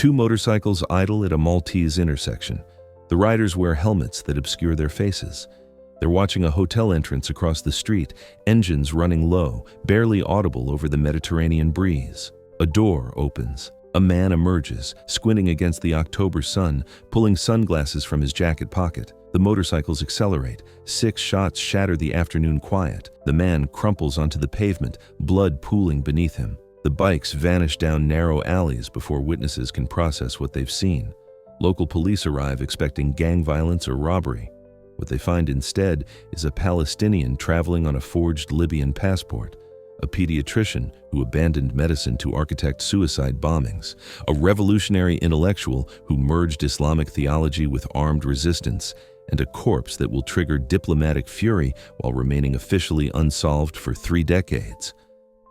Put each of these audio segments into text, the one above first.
Two motorcycles idle at a Maltese intersection. The riders wear helmets that obscure their faces. They're watching a hotel entrance across the street, engines running low, barely audible over the Mediterranean breeze. A door opens. A man emerges, squinting against the October sun, pulling sunglasses from his jacket pocket. The motorcycles accelerate. 6 shots shatter the afternoon quiet. The man crumples onto the pavement, blood pooling beneath him. The bikes vanish down narrow alleys before witnesses can process what they've seen. Local police arrive expecting gang violence or robbery. What they find instead is a Palestinian traveling on a forged Libyan passport, a pediatrician who abandoned medicine to architect suicide bombings, a revolutionary intellectual who merged Islamic theology with armed resistance, and a corpse that will trigger diplomatic fury while remaining officially unsolved for 3 decades.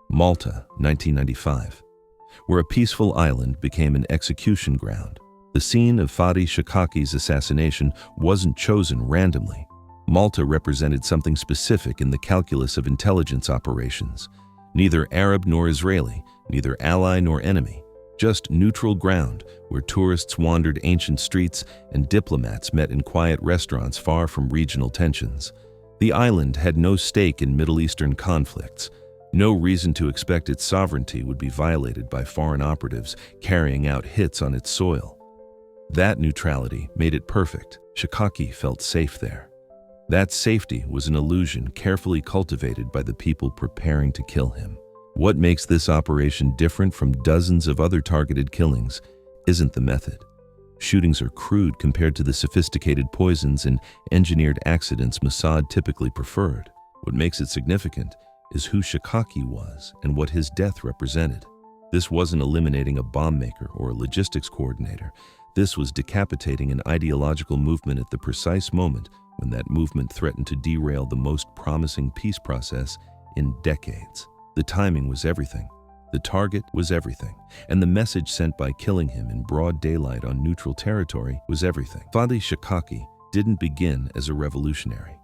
Malta, 1995, where a peaceful island became an execution ground. The scene of Fathi Shaqaqi's assassination wasn't chosen randomly. Malta represented something specific in the calculus of intelligence operations. Neither Arab nor Israeli, neither ally nor enemy, just neutral ground where tourists wandered ancient streets and diplomats met in quiet restaurants far from regional tensions. The island had no stake in Middle Eastern conflicts. No reason to expect its sovereignty would be violated by foreign operatives carrying out hits on its soil. That neutrality made it perfect. Shaqaqi felt safe there. That safety was an illusion carefully cultivated by the people preparing to kill him. What makes this operation different from dozens of other targeted killings isn't the method. Shootings are crude compared to the sophisticated poisons and engineered accidents Mossad typically preferred. What makes it significant is who Shaqaqi was and what his death represented. This wasn't eliminating a bomb maker or a logistics coordinator. This was decapitating an ideological movement at the precise moment when that movement threatened to derail the most promising peace process in decades. The timing was everything. The target was everything. And the message sent by killing him in broad daylight on neutral territory was everything. Fathi Shaqaqi didn't begin as a revolutionary.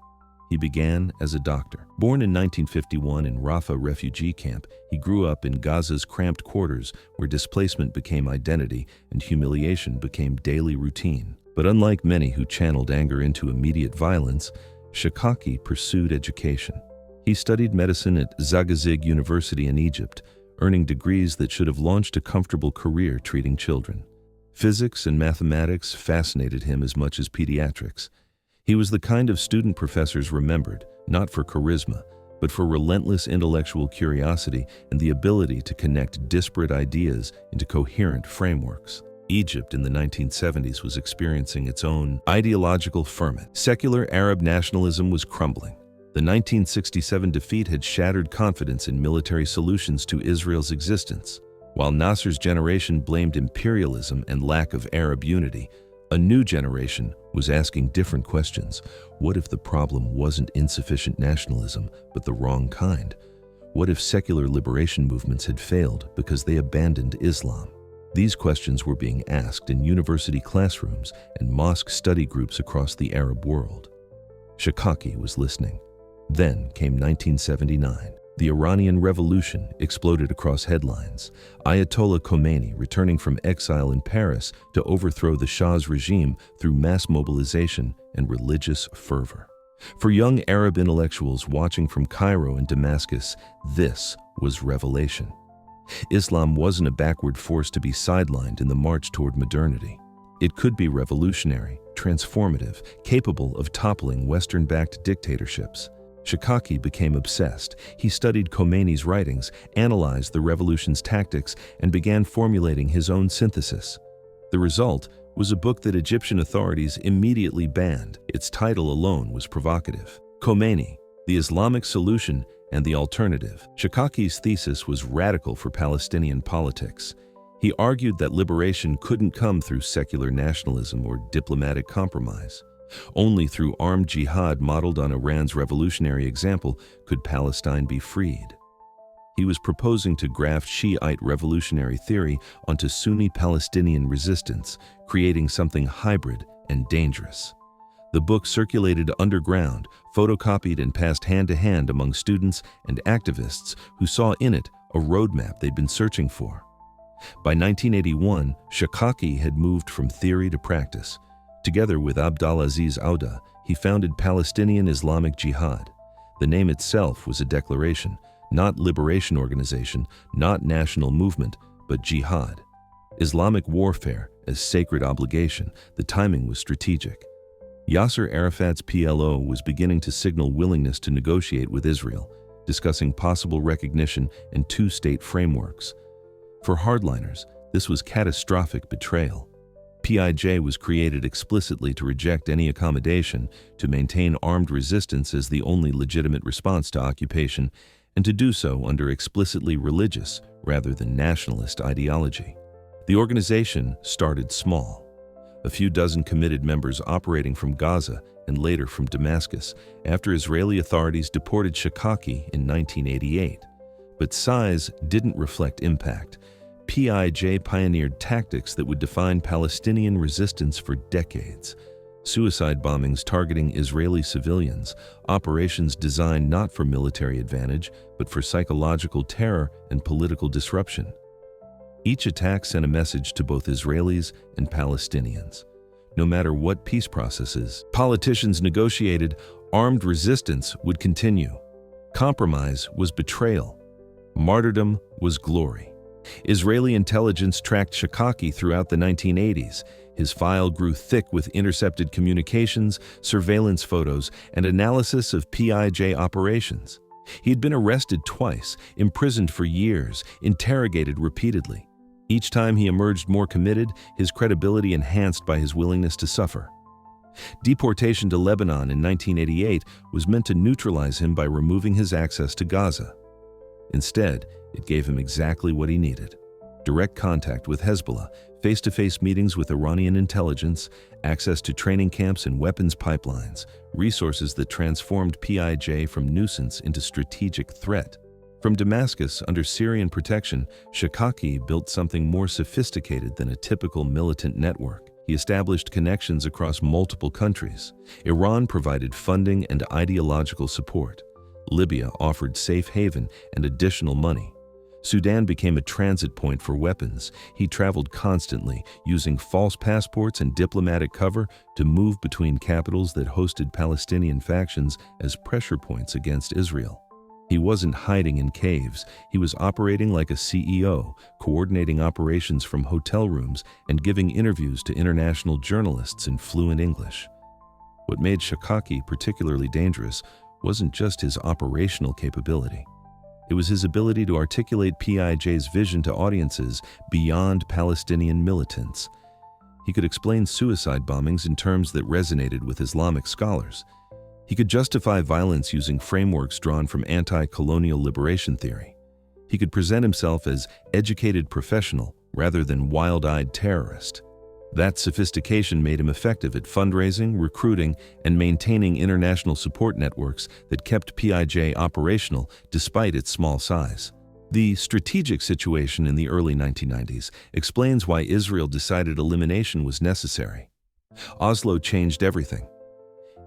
He began as a doctor. Born in 1951 in Rafah refugee camp, he grew up in Gaza's cramped quarters where displacement became identity and humiliation became daily routine. But unlike many who channeled anger into immediate violence, Shaqaqi pursued education. He studied medicine at Zagazig University in Egypt, earning degrees that should have launched a comfortable career treating children. Physics and mathematics fascinated him as much as pediatrics. He was the kind of student professors remembered, not for charisma, but for relentless intellectual curiosity and the ability to connect disparate ideas into coherent frameworks. Egypt in the 1970s was experiencing its own ideological ferment. Secular Arab nationalism was crumbling. The 1967 defeat had shattered confidence in military solutions to Israel's existence. While Nasser's generation blamed imperialism and lack of Arab unity, a new generation was asking different questions. What if the problem wasn't insufficient nationalism, but the wrong kind? What if secular liberation movements had failed because they abandoned Islam? These questions were being asked in university classrooms and mosque study groups across the Arab world. Shaqaqi was listening. Then came 1979. The Iranian Revolution exploded across headlines. Ayatollah Khomeini returning from exile in Paris to overthrow the Shah's regime through mass mobilization and religious fervor. For young Arab intellectuals watching from Cairo and Damascus, this was revelation. Islam wasn't a backward force to be sidelined in the march toward modernity. It could be revolutionary, transformative, capable of toppling Western-backed dictatorships. Shaqaqi became obsessed. He studied Khomeini's writings, analyzed the revolution's tactics, and began formulating his own synthesis. The result was a book that Egyptian authorities immediately banned. Its title alone was provocative. Khomeini, The Islamic Solution and the Alternative. Shaqaqi's thesis was radical for Palestinian politics. He argued that liberation couldn't come through secular nationalism or diplomatic compromise. Only through armed jihad modeled on Iran's revolutionary example could Palestine be freed. He was proposing to graft Shiite revolutionary theory onto Sunni Palestinian resistance, creating something hybrid and dangerous. The book circulated underground, photocopied and passed hand-to-hand among students and activists who saw in it a roadmap they'd been searching for. By 1981, Shaqaqi had moved from theory to practice. Together with Abdulaziz Auda, he founded Palestinian Islamic Jihad. The name itself was a declaration, not liberation organization, not national movement, but jihad. Islamic warfare as sacred obligation. The timing was strategic. Yasser Arafat's PLO was beginning to signal willingness to negotiate with Israel, discussing possible recognition and two-state frameworks. For hardliners, this was catastrophic betrayal. PIJ was created explicitly to reject any accommodation, to maintain armed resistance as the only legitimate response to occupation, and to do so under explicitly religious rather than nationalist ideology. The organization started small. A few dozen committed members operating from Gaza and later from Damascus after Israeli authorities deported Shaqaqi in 1988. But size didn't reflect impact. PIJ pioneered tactics that would define Palestinian resistance for decades. Suicide bombings targeting Israeli civilians, operations designed not for military advantage, but for psychological terror and political disruption. Each attack sent a message to both Israelis and Palestinians. No matter what peace processes politicians negotiated, armed resistance would continue. Compromise was betrayal. Martyrdom was glory. Israeli intelligence tracked Shaqaqi throughout the 1980s. His file grew thick with intercepted communications, surveillance photos, and analysis of PIJ operations. He had been arrested twice, imprisoned for years, interrogated repeatedly. Each time he emerged more committed, his credibility enhanced by his willingness to suffer. Deportation to Lebanon in 1988 was meant to neutralize him by removing his access to Gaza. Instead, it gave him exactly what he needed: direct contact with Hezbollah, face-to-face meetings with Iranian intelligence, access to training camps and weapons pipelines, resources that transformed PIJ from nuisance into strategic threat. From Damascus, under Syrian protection, Shaqaqi built something more sophisticated than a typical militant network. He established connections across multiple countries. Iran provided funding and ideological support. Libya offered safe haven and additional money. Sudan became a transit point for weapons. He traveled constantly, using false passports and diplomatic cover to move between capitals that hosted Palestinian factions as pressure points against Israel. He wasn't hiding in caves. He was operating like a CEO, coordinating operations from hotel rooms and giving interviews to international journalists in fluent English. What made Shaqaqi particularly dangerous wasn't just his operational capability. It was his ability to articulate PIJ's vision to audiences beyond Palestinian militants. He could explain suicide bombings in terms that resonated with Islamic scholars. He could justify violence using frameworks drawn from anti-colonial liberation theory. He could present himself as educated professional rather than wild-eyed terrorist. That sophistication made him effective at fundraising, recruiting, and maintaining international support networks that kept PIJ operational despite its small size. The strategic situation in the early 1990s explains why Israel decided elimination was necessary. Oslo changed everything.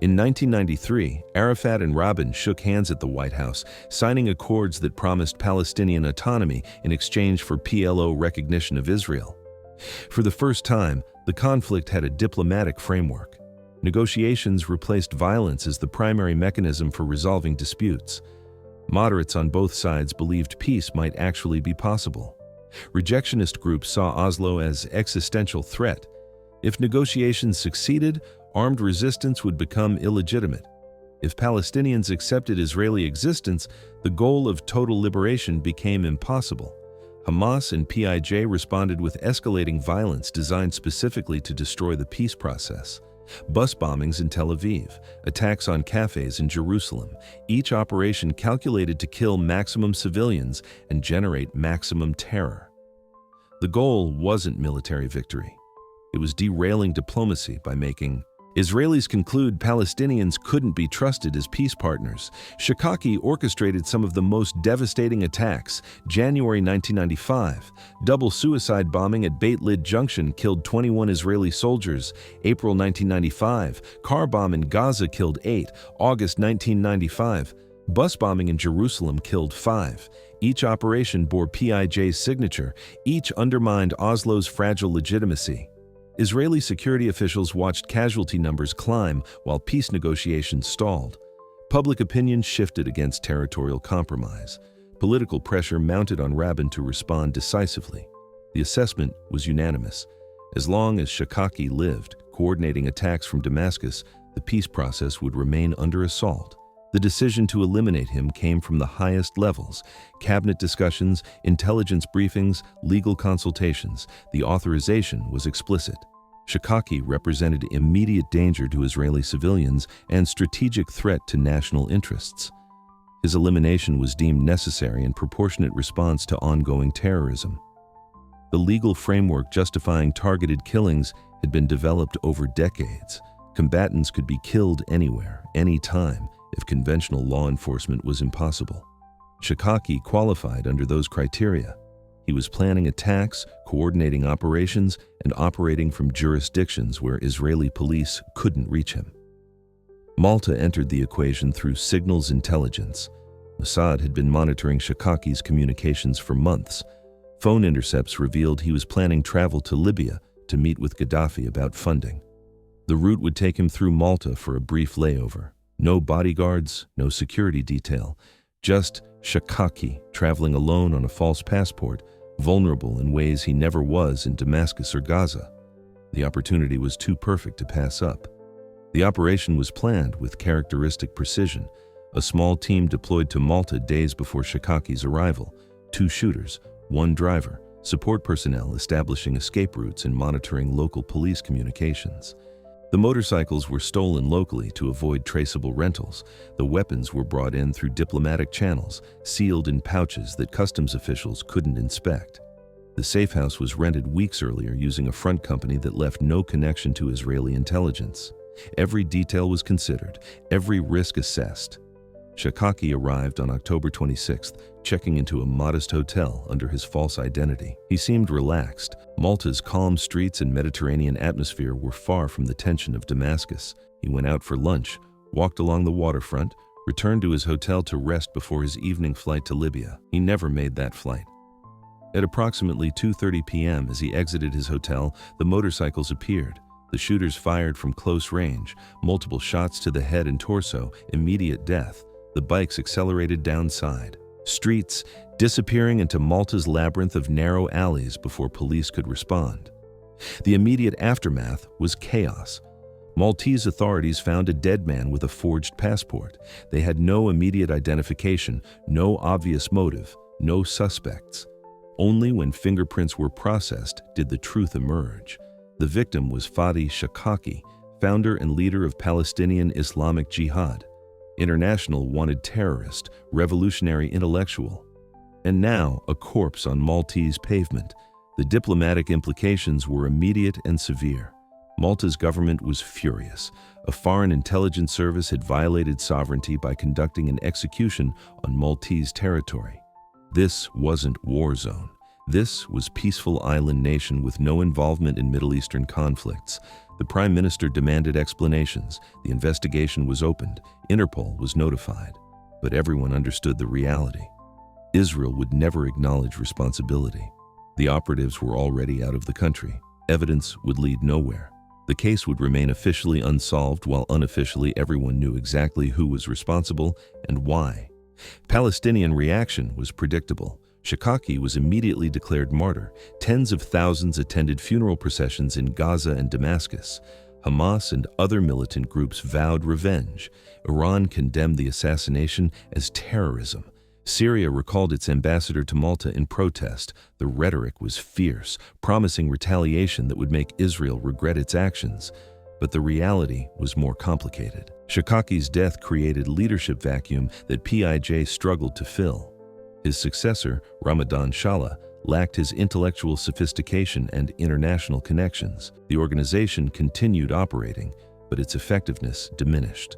In 1993, Arafat and Rabin shook hands at the White House, signing accords that promised Palestinian autonomy in exchange for PLO recognition of Israel. For the first time, the conflict had a diplomatic framework. Negotiations replaced violence as the primary mechanism for resolving disputes. Moderates on both sides believed peace might actually be possible. Rejectionist groups saw Oslo as existential threat. If negotiations succeeded, armed resistance would become illegitimate. If Palestinians accepted Israeli existence, the goal of total liberation became impossible. Hamas and PIJ responded with escalating violence designed specifically to destroy the peace process. Bus bombings in Tel Aviv, attacks on cafes in Jerusalem, each operation calculated to kill maximum civilians and generate maximum terror. The goal wasn't military victory. It was derailing diplomacy by making Israelis conclude Palestinians couldn't be trusted as peace partners. Shaqaqi orchestrated some of the most devastating attacks. January 1995, double suicide bombing at Beit Lid Junction killed 21 Israeli soldiers. April 1995, car bomb in Gaza killed 8. August 1995, bus bombing in Jerusalem killed 5. Each operation bore PIJ's signature, each undermined Oslo's fragile legitimacy. Israeli security officials watched casualty numbers climb while peace negotiations stalled. Public opinion shifted against territorial compromise. Political pressure mounted on Rabin to respond decisively. The assessment was unanimous. As long as Shaqaqi lived, coordinating attacks from Damascus, the peace process would remain under assault. The decision to eliminate him came from the highest levels: cabinet discussions, intelligence briefings, legal consultations. The authorization was explicit. Shaqaqi represented immediate danger to Israeli civilians and strategic threat to national interests. His elimination was deemed necessary in proportionate response to ongoing terrorism. The legal framework justifying targeted killings had been developed over decades. Combatants could be killed anywhere, anytime, if conventional law enforcement was impossible. Shaqaqi qualified under those criteria. He was planning attacks, coordinating operations, and operating from jurisdictions where Israeli police couldn't reach him. Malta entered the equation through signals intelligence. Mossad had been monitoring Shaqaqi's communications for months. Phone intercepts revealed he was planning travel to Libya to meet with Gaddafi about funding. The route would take him through Malta for a brief layover. No bodyguards, no security detail, just Shaqaqi traveling alone on a false passport, vulnerable in ways he never was in Damascus or Gaza. The opportunity was too perfect to pass up. The operation was planned with characteristic precision. A small team deployed to Malta days before Shaqaqi's arrival. 2 shooters, 1 driver, support personnel establishing escape routes and monitoring local police communications. The motorcycles were stolen locally to avoid traceable rentals. The weapons were brought in through diplomatic channels, sealed in pouches that customs officials couldn't inspect. The safe house was rented weeks earlier using a front company that left no connection to Israeli intelligence. Every detail was considered, every risk assessed. Shaqaqi arrived on October 26th, checking into a modest hotel under his false identity. He seemed relaxed. Malta's calm streets and Mediterranean atmosphere were far from the tension of Damascus. He went out for lunch, walked along the waterfront, returned to his hotel to rest before his evening flight to Libya. He never made that flight. At approximately 2:30 p.m., as he exited his hotel, the motorcycles appeared. The shooters fired from close range, multiple shots to the head and torso, immediate death. The bikes accelerated downside. Streets disappearing into Malta's labyrinth of narrow alleys before police could respond. The immediate aftermath was chaos. Maltese authorities found a dead man with a forged passport. They had no immediate identification, no obvious motive, no suspects. Only when fingerprints were processed did the truth emerge. The victim was Fathi Shaqaqi, founder and leader of Palestinian Islamic Jihad. International wanted terrorist, revolutionary intellectual. And now, a corpse on Maltese pavement. The diplomatic implications were immediate and severe. Malta's government was furious. A foreign intelligence service had violated sovereignty by conducting an execution on Maltese territory. This wasn't war zone. This was peaceful island nation with no involvement in Middle Eastern conflicts. The Prime Minister demanded explanations. The investigation was opened. Interpol was notified. But everyone understood the reality. Israel would never acknowledge responsibility. The operatives were already out of the country. Evidence would lead nowhere. The case would remain officially unsolved while unofficially everyone knew exactly who was responsible and why. Palestinian reaction was predictable. Shaqaqi was immediately declared martyr. Tens of thousands attended funeral processions in Gaza and Damascus. Hamas and other militant groups vowed revenge. Iran condemned the assassination as terrorism. Syria recalled its ambassador to Malta in protest. The rhetoric was fierce, promising retaliation that would make Israel regret its actions. But the reality was more complicated. Shaqaqi's death created a leadership vacuum that PIJ struggled to fill. His successor, Ramadan Shallah, lacked his intellectual sophistication and international connections. The organization continued operating, but its effectiveness diminished.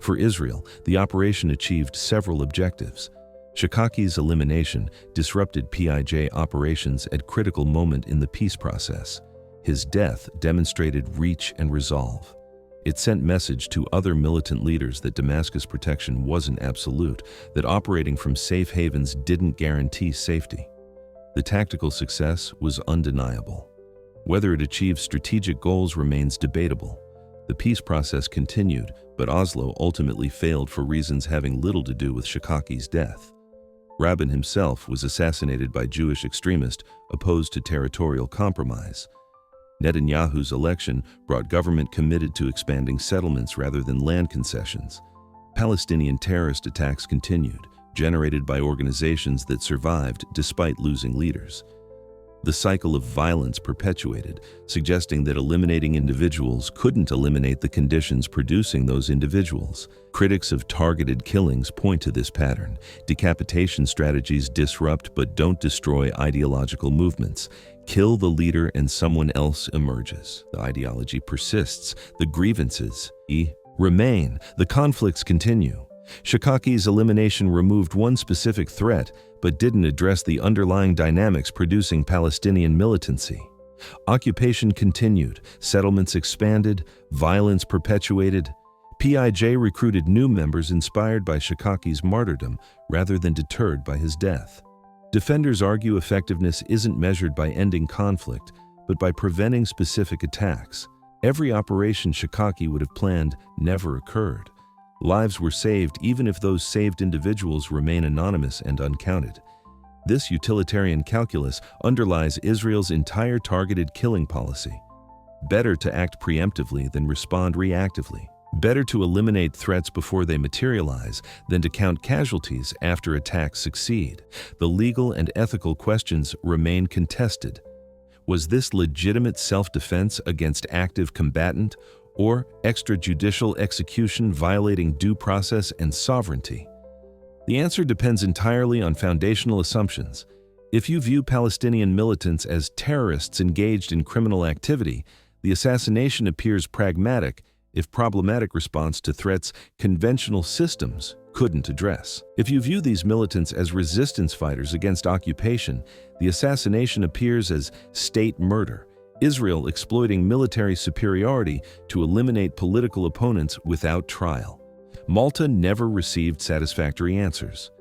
For Israel, the operation achieved several objectives. Shaqaqi's elimination disrupted PIJ operations at a critical moment in the peace process. His death demonstrated reach and resolve. It sent message to other militant leaders that Damascus protection wasn't absolute, that operating from safe havens didn't guarantee safety. The tactical success was undeniable. Whether it achieved strategic goals remains debatable. The peace process continued, but Oslo ultimately failed for reasons having little to do with Shaqaqi's death. Rabin himself was assassinated by Jewish extremists opposed to territorial compromise. Netanyahu's election brought government committed to expanding settlements rather than land concessions. Palestinian terrorist attacks continued, generated by organizations that survived despite losing leaders. The cycle of violence perpetuated, suggesting that eliminating individuals couldn't eliminate the conditions producing those individuals. Critics of targeted killings point to this pattern. Decapitation strategies disrupt but don't destroy ideological movements. Kill the leader and someone else emerges. The ideology persists. The grievances remain. The conflicts continue. Shaqaqi's elimination removed one specific threat, but didn't address the underlying dynamics producing Palestinian militancy. Occupation continued, settlements expanded, violence perpetuated. PIJ recruited new members inspired by Shaqaqi's martyrdom rather than deterred by his death. Defenders argue effectiveness isn't measured by ending conflict, but by preventing specific attacks. Every operation Shaqaqi would have planned never occurred. Lives were saved even if those saved individuals remain anonymous and uncounted. This utilitarian calculus underlies Israel's entire targeted killing policy. Better to act preemptively than respond reactively. Better to eliminate threats before they materialize than to count casualties after attacks succeed. The legal and ethical questions remain contested. Was this legitimate self-defense against active combatant, or extrajudicial execution violating due process and sovereignty? The answer depends entirely on foundational assumptions. If you view Palestinian militants as terrorists engaged in criminal activity, the assassination appears pragmatic, if problematic response to threats conventional systems couldn't address. If you view these militants as resistance fighters against occupation, the assassination appears as state murder, Israel exploiting military superiority to eliminate political opponents without trial. Malta never received satisfactory answers.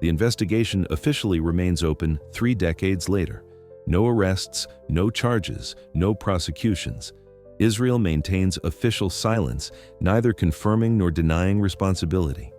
The investigation officially remains open 3 decades later. No arrests, no charges, no prosecutions. Israel maintains official silence, neither confirming nor denying responsibility.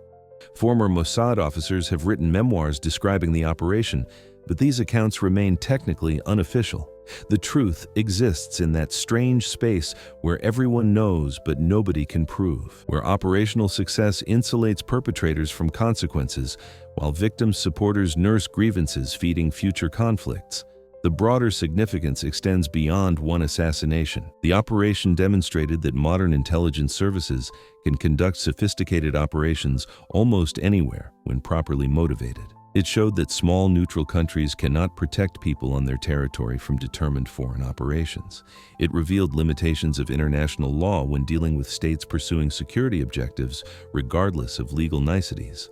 Former Mossad officers have written memoirs describing the operation, but these accounts remain technically unofficial. The truth exists in that strange space where everyone knows but nobody can prove, where operational success insulates perpetrators from consequences, while victims' supporters nurse grievances feeding future conflicts. The broader significance extends beyond one assassination. The operation demonstrated that modern intelligence services can conduct sophisticated operations almost anywhere when properly motivated. It showed that small neutral countries cannot protect people on their territory from determined foreign operations. It revealed limitations of international law when dealing with states pursuing security objectives, regardless of legal niceties.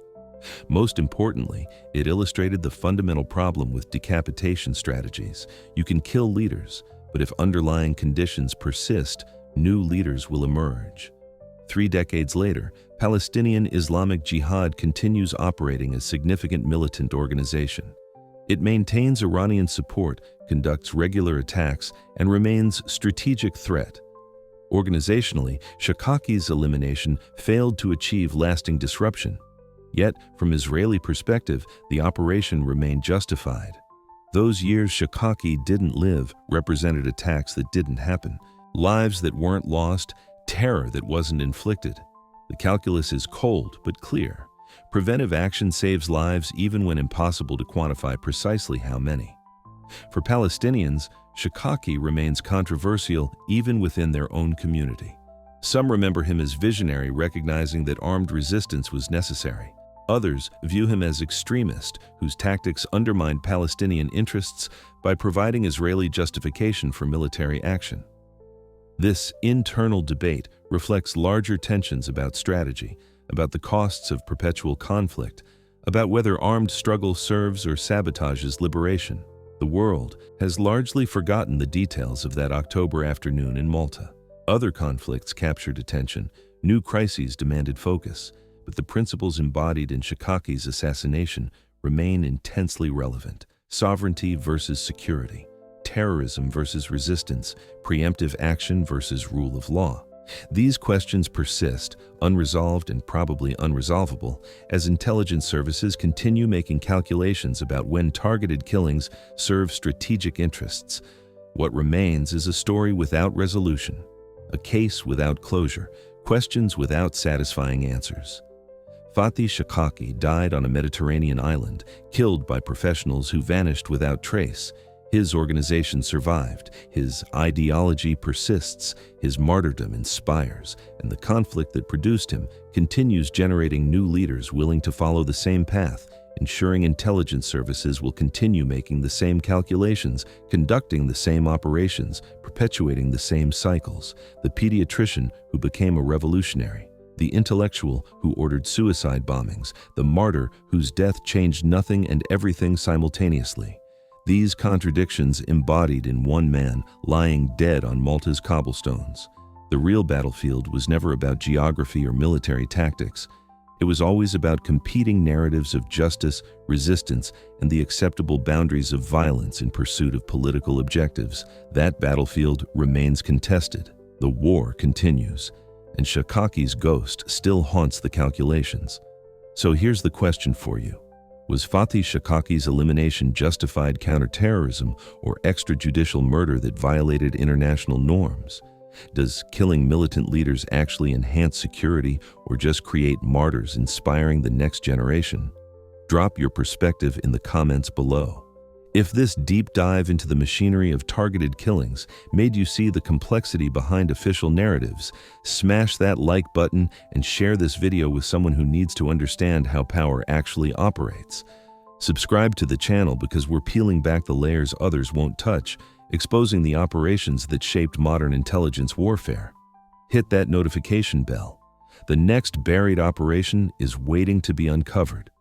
Most importantly, it illustrated the fundamental problem with decapitation strategies. You can kill leaders, but if underlying conditions persist, new leaders will emerge. 3 decades later, Palestinian Islamic Jihad continues operating as a significant militant organization. It maintains Iranian support, conducts regular attacks, and remains a strategic threat. Organizationally, Shaqaqi's elimination failed to achieve lasting disruption. Yet, from Israeli perspective, the operation remained justified. Those years Shaqaqi didn't live represented attacks that didn't happen, lives that weren't lost, terror that wasn't inflicted. The calculus is cold but clear. Preventive action saves lives even when impossible to quantify precisely how many. For Palestinians, Shaqaqi remains controversial even within their own community. Some remember him as visionary, recognizing that armed resistance was necessary. Others view him as extremist, whose tactics undermined Palestinian interests by providing Israeli justification for military action. This internal debate reflects larger tensions about strategy, about the costs of perpetual conflict, about whether armed struggle serves or sabotages liberation. The world has largely forgotten the details of that October afternoon in Malta. Other conflicts captured attention, new crises demanded focus, but the principles embodied in Shaqaqi's assassination remain intensely relevant. Sovereignty versus security, terrorism versus resistance, preemptive action versus rule of law. These questions persist, unresolved and probably unresolvable, as intelligence services continue making calculations about when targeted killings serve strategic interests. What remains is a story without resolution, a case without closure, questions without satisfying answers. Fathi Shaqaqi died on a Mediterranean island, killed by professionals who vanished without trace. His organization survived, his ideology persists, his martyrdom inspires, and the conflict that produced him continues generating new leaders willing to follow the same path, ensuring intelligence services will continue making the same calculations, conducting the same operations, perpetuating the same cycles. The pediatrician who became a revolutionary, the intellectual who ordered suicide bombings, the martyr whose death changed nothing and everything simultaneously. These contradictions embodied in one man lying dead on Malta's cobblestones. The real battlefield was never about geography or military tactics. It was always about competing narratives of justice, resistance, and the acceptable boundaries of violence in pursuit of political objectives. That battlefield remains contested. The war continues, and Shaqaqi's ghost still haunts the calculations. So here's the question for you. Was Fathi Shaqaqi's elimination justified counterterrorism or extrajudicial murder that violated international norms? Does killing militant leaders actually enhance security or just create martyrs inspiring the next generation? Drop your perspective in the comments below. If this deep dive into the machinery of targeted killings made you see the complexity behind official narratives, smash that like button and share this video with someone who needs to understand how power actually operates. Subscribe to the channel because we're peeling back the layers others won't touch, exposing the operations that shaped modern intelligence warfare. Hit that notification bell. The next buried operation is waiting to be uncovered.